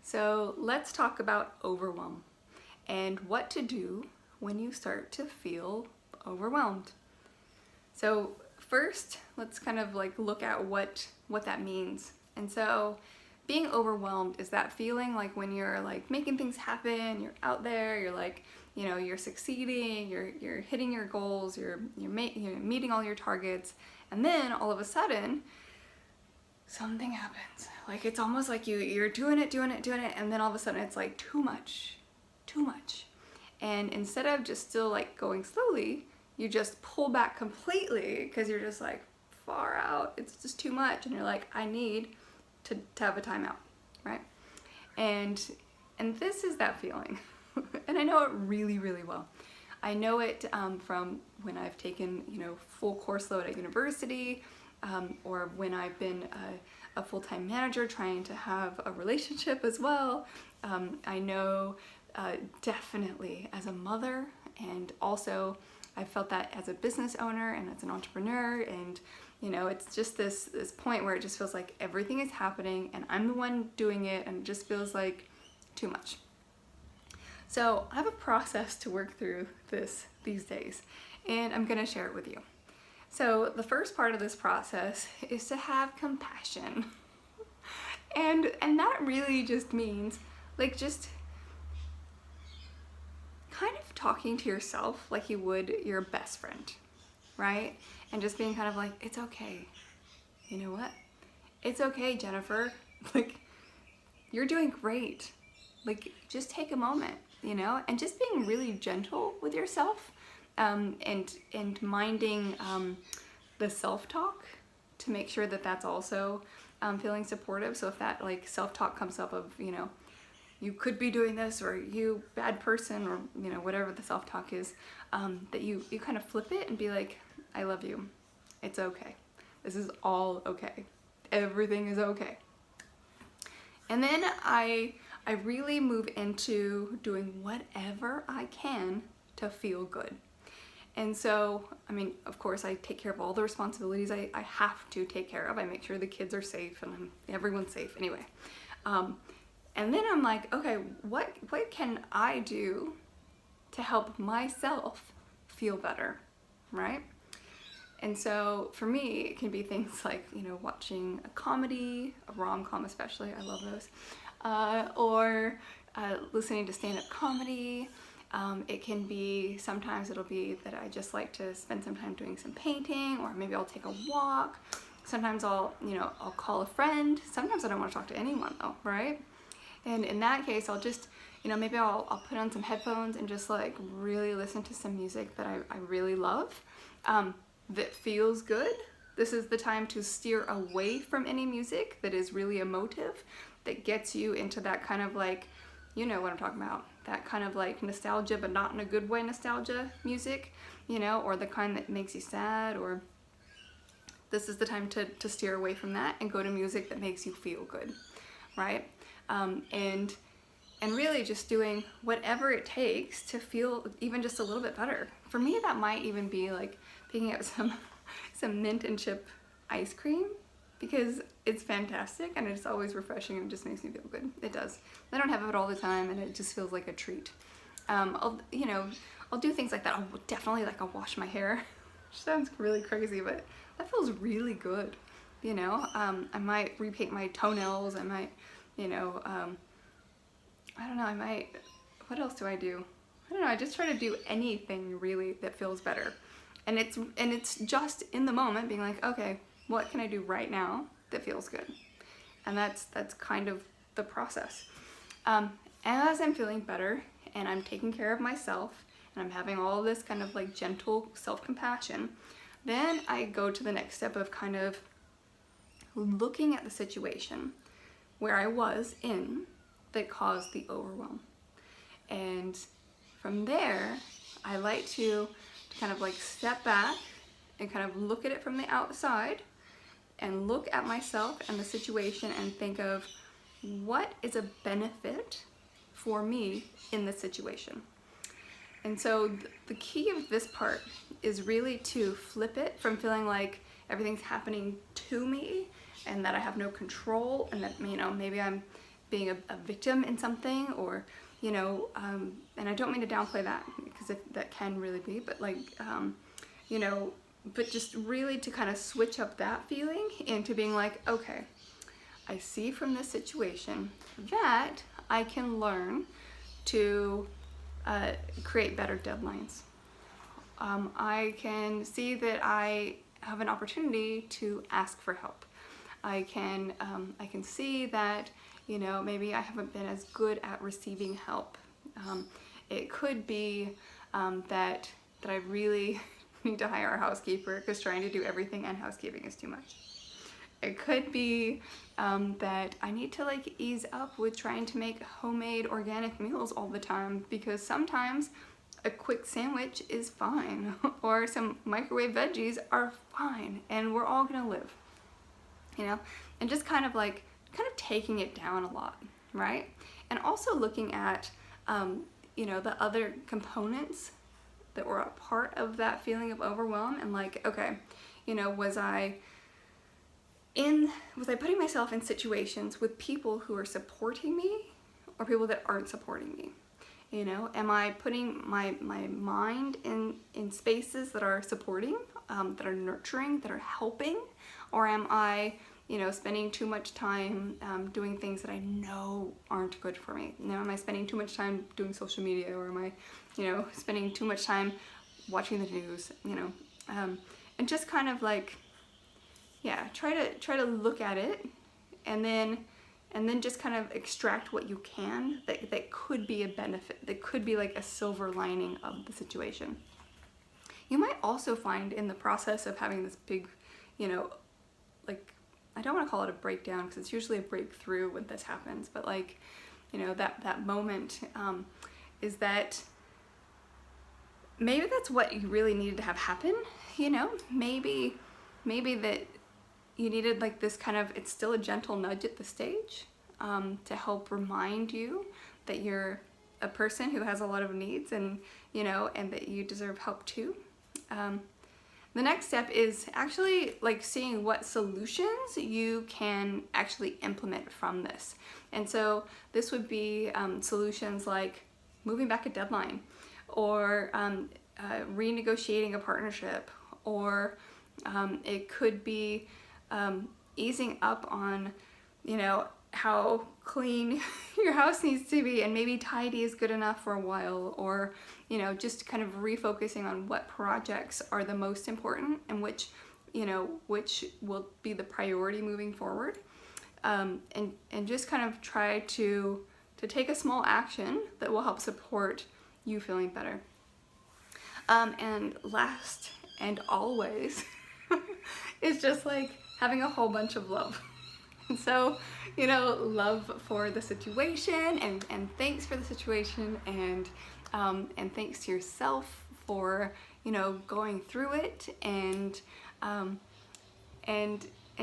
So let's talk about overwhelm and what to do when you start to feel overwhelmed. So first, let's kind of like look at what that means. And so being overwhelmed is that feeling like when you're like making things happen, you're out there, you're like, you're succeeding, you're hitting your goals, you're meeting all your targets, and then all of a sudden something happens. Like it's almost like you're doing it, and then all of a sudden it's like too much. And instead of just still like going slowly, you just pull back completely because you're just like far out. It's just too much, and you're like, I need to have a timeout, right? And this is that feeling, and I know it really, really well. I know it from when I've taken full course load at university, or when I've been a full-time manager trying to have a relationship as well. I know definitely as a mother, and also I felt that as a business owner and as an entrepreneur, and it's just this point where it just feels like everything is happening and I'm the one doing it, and it just feels like too much. So I have a process to work through this these days, and I'm gonna share it with you. So the first part of this process is to have compassion. And that really just means like just kind of talking to yourself like you would your best friend, right? And just being kind of like, it's okay. You know what? It's okay, Jennifer. Like, you're doing great. Like, just take a moment, and just being really gentle with yourself, and minding the self-talk to make sure that that's also feeling supportive. So if that like self-talk comes up of, you could be doing this, or you bad person, or whatever the self-talk is, that you kind of flip it and be like, I love you. It's okay. This is all okay. Everything is okay. And then I really move into doing whatever I can to feel good. And so, of course, I take care of all the responsibilities I have to take care of. I make sure the kids are safe and everyone's safe anyway. And then I'm like, okay, what can I do to help myself feel better, right? And so for me, it can be things like, watching a comedy, a rom-com especially, I love those, or listening to stand-up comedy. It can be, sometimes it'll be that I just like to spend some time doing some painting, or maybe I'll take a walk. Sometimes I'll call a friend. Sometimes I don't want to talk to anyone though, right? And in that case, I'll just, maybe I'll put on some headphones and just like really listen to some music that I really love, that feels good. This is the time to steer away from any music that is really emotive, that gets you into that kind of like, what I'm talking about, that kind of like nostalgia, but not in a good way nostalgia music, or the kind that makes you sad, or this is the time to steer away from that and go to music that makes you feel good, right? And really just doing whatever it takes to feel even just a little bit better. For me, that might even be like picking up some mint and chip ice cream, because it's fantastic and it's always refreshing and it just makes me feel good. It does. I don't have it all the time, and it just feels like a treat. I'll do things like that. I'll definitely I'll wash my hair, which sounds really crazy, but that feels really good. I might repaint my toenails. I might, I don't know, what else do I do? I don't know, I just try to do anything really that feels better. And it's just in the moment being like, okay, what can I do right now that feels good? And that's kind of the process. As I'm feeling better and I'm taking care of myself and I'm having all this kind of like gentle self-compassion, then I go to the next step of kind of looking at the situation where I was in that caused the overwhelm. And from there, I like to kind of like step back and kind of look at it from the outside and look at myself and the situation and think of what is a benefit for me in this situation. And so the key of this part is really to flip it from feeling like everything's happening to me and that I have no control, and that maybe I'm being a victim in something, or, you know, and I don't mean to downplay that, because that can really be, but like, you know, but just really to kind of switch up that feeling into being like, okay, I see from this situation that I can learn to create better deadlines. I can see that I have an opportunity to ask for help. I can see that, you know, maybe I haven't been as good at receiving help. It could be that I really need to hire a housekeeper, because trying to do everything and housekeeping is too much. It could be that I need to like ease up with trying to make homemade organic meals all the time, because sometimes a quick sandwich is fine, or some microwave veggies are fine, and we're all gonna live, you know? And just kind of taking it down a lot, right? And also looking at, you know, the other components that were a part of that feeling of overwhelm, and like, okay, you know, was I putting myself in situations with people who are supporting me, or people that aren't supporting me? You know, am I putting my mind in spaces that are supporting, that are nurturing, that are helping? Or am I, you know, spending too much time doing things that I know aren't good for me? You know, am I spending too much time doing social media, or am I, you know, spending too much time watching the news, you know? And just kind of like, yeah, try to look at it, and then just kind of extract what you can that could be a benefit, that could be like a silver lining of the situation. You might also find in the process of having this big, you know, like, I don't want to call it a breakdown, because it's usually a breakthrough when this happens, but like, you know, that moment is that maybe that's what you really needed to have happen, you know? Maybe that you needed like this kind of, it's still a gentle nudge at the stage, to help remind you that you're a person who has a lot of needs, and, you know, and that you deserve help too. The next step is actually like seeing what solutions you can actually implement from this. And so this would be solutions like moving back a deadline, or renegotiating a partnership, or it could be easing up on, you know, how clean your house needs to be, and maybe tidy is good enough for a while, or, you know, just kind of refocusing on what projects are the most important, and which, you know, which will be the priority moving forward, and just kind of try to take a small action that will help support you feeling better. And last and always is just like having a whole bunch of love. So, you know, love for the situation, and thanks for the situation, and thanks to yourself for, you know, going through it, and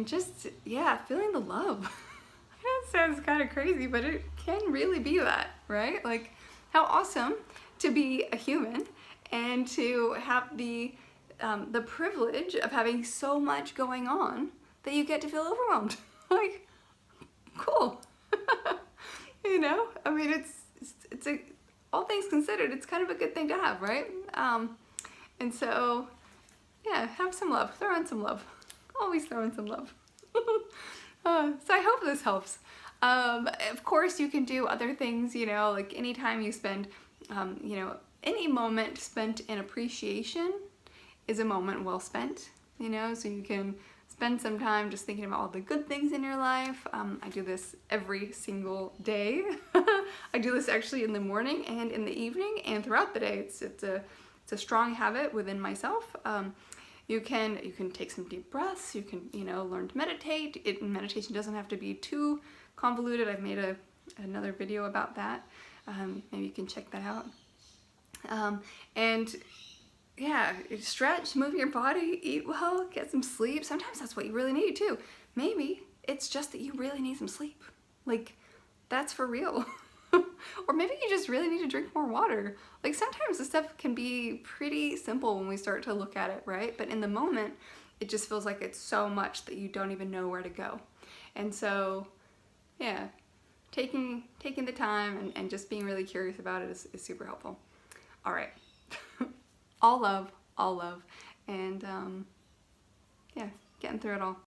just, yeah, feeling the love. That sounds kind of crazy, but it can really be that, right? Like, how awesome to be a human, and to have the privilege of having so much going on that you get to feel overwhelmed. Like, cool. You know, I mean, it's a, all things considered, it's kind of a good thing to have, right? And so, yeah, have some love, throw in some love. Always throw in some love. So I hope this helps. Of course, you can do other things, you know, like anytime you spend, you know, any moment spent in appreciation is a moment well spent, you know, so you can spend some time just thinking about all the good things in your life. I do this every single day. I do this actually in the morning and in the evening and throughout the day. It's a strong habit within myself. You can take some deep breaths. You can, you know, learn to meditate. Meditation doesn't have to be too convoluted. I've made another video about that. Maybe you can check that out. And yeah, stretch, move your body, eat well, get some sleep. Sometimes that's what you really need too. Maybe it's just that you really need some sleep. Like, that's for real. Or maybe you just really need to drink more water. Like, sometimes the stuff can be pretty simple when we start to look at it, right? But in the moment, it just feels like it's so much that you don't even know where to go. And so, yeah, taking the time and just being really curious about it is super helpful. All right. All love, and yeah, getting through it all.